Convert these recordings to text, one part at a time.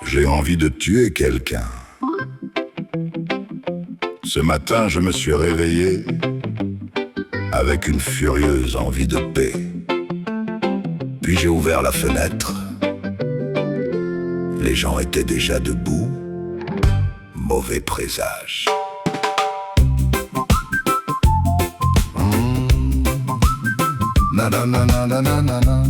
J'ai envie de tuer quelqu'un. Ce matin, je me suis réveillé avec une furieuse envie de paix. Puis j'ai ouvert la fenêtre. Les gens étaient déjà debout. Mauvais présage. Na na na na na na na na.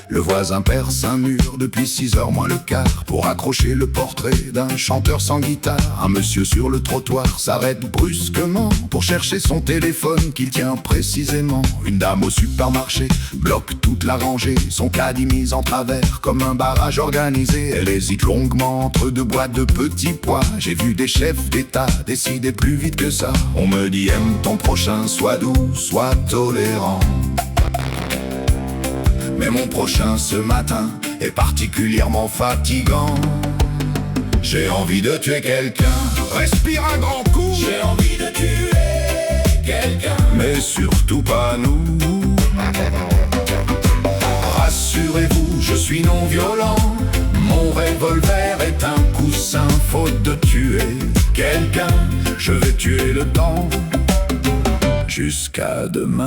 Le voisin perce un mur depuis 6h moins le quart pour accrocher le portrait d'un chanteur sans guitare. Un monsieur sur le trottoir s'arrête brusquement pour chercher son téléphone qu'il tient précisément. Une dame au supermarché bloque toute la rangée, son caddie mis en travers comme un barrage organisé. Elle hésite longuement entre deux boîtes de petits pois. J'ai vu des chefs d'État décider plus vite que ça. On me dit aime ton prochain, sois doux, sois tolérant. Mais mon prochain ce matin est particulièrement fatigant. J'ai envie de tuer quelqu'un. Respire un grand coup. J'ai envie de tuer quelqu'un. Mais surtout pas nous. Rassurez-vous, je suis non violent. Mon revolver est un coussin. Faute de tuer quelqu'un, je vais tuer le temps. Jusqu'à demain.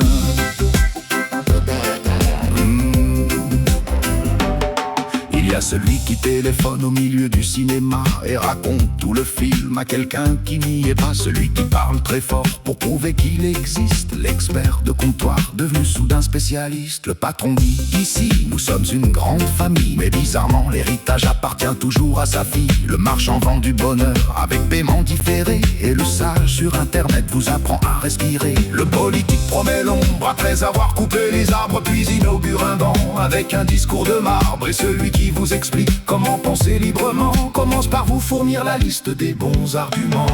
Il y a celui qui téléphone au milieu du cinéma et raconte tout le film à quelqu'un qui n'y est pas. Celui qui parle très fort pour prouver qu'il existe. L'expert de comptoir devenu soudain spécialiste. Le patron dit ici nous sommes une grande famille. Mais bizarrement l'héritage appartient toujours à sa fille. Le marchand vend du bonheur avec paiement différé. Et le sage sur internet vous apprend à respirer. Le politique promet l'ombre après avoir coupé les arbres. Puis inaugure un banc avec un discours de marbre. Et celui qui vous explique comment penser librement commence par vous fournir la liste des bons arguments.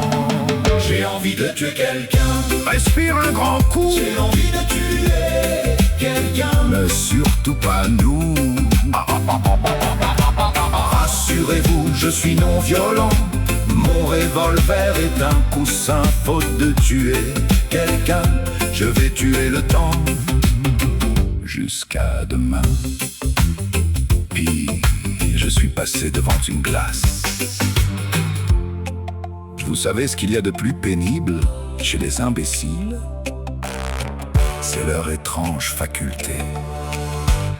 J'ai envie de tuer quelqu'un. Respire un grand coup. J'ai envie de tuer quelqu'un. Mais surtout pas nous. Rassurez-vous, je suis non violent. Mon revolver est un coussin. Faute de tuer quelqu'un, je vais tuer le temps. Jusqu'à demain. Puis je suis passé devant une glace. Vous savez ce qu'il y a de plus pénible chez les imbéciles? C'est leur étrange faculté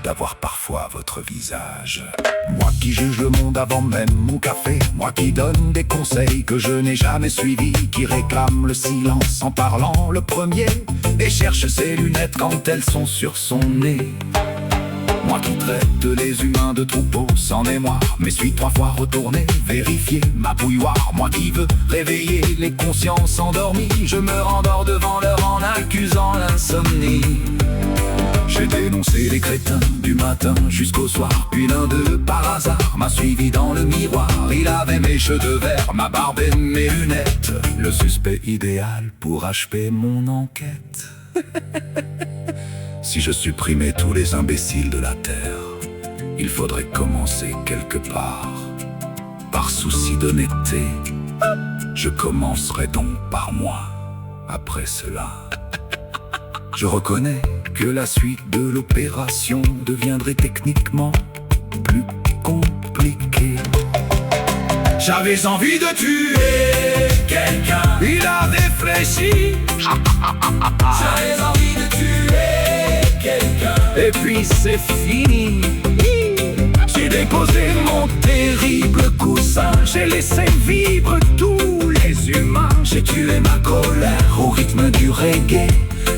d'avoir parfois votre visage. Moi qui juge le monde avant même mon café. Moi qui donne des conseils que je n'ai jamais suivis. Qui réclame le silence en parlant le premier. Et cherche ses lunettes quand elles sont sur son nez. Moi qui traite les humains de troupeaux sans mémoire, mais suis 3 fois retourné vérifier ma bouilloire. Moi qui veux réveiller les consciences endormies, je me rendors devant l'heure en accusant l'insomnie. J'ai dénoncé les crétins du matin jusqu'au soir. Puis l'un d'eux par hasard m'a suivi dans le miroir. Il avait mes cheveux verts, ma barbe et mes lunettes. Le suspect idéal pour achever mon enquête. Si je supprimais tous les imbéciles de la terre, il faudrait commencer quelque part. Par souci d'honnêteté, je commencerai donc par moi. Après cela, je reconnais que la suite de l'opération deviendrait techniquement plus compliquée. J'avais envie de tuer quelqu'un. Il a réfléchi. J'avais envie de tuer quelqu'un. Et puis c'est fini. J'ai déposé mon terrible coussin. J'ai laissé vivre tous les humains. J'ai tué ma colère au rythme du reggae.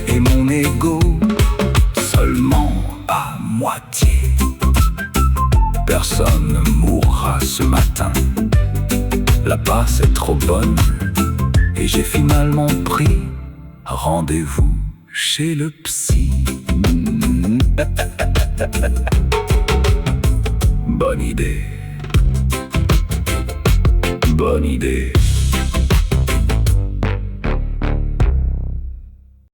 Et mon ego seulement à moitié. Personne ne mourra ce matin. La passe est trop bonne. Et j'ai finalement pris rendez-vous chez le psy. Bonne idée. Bonne idée.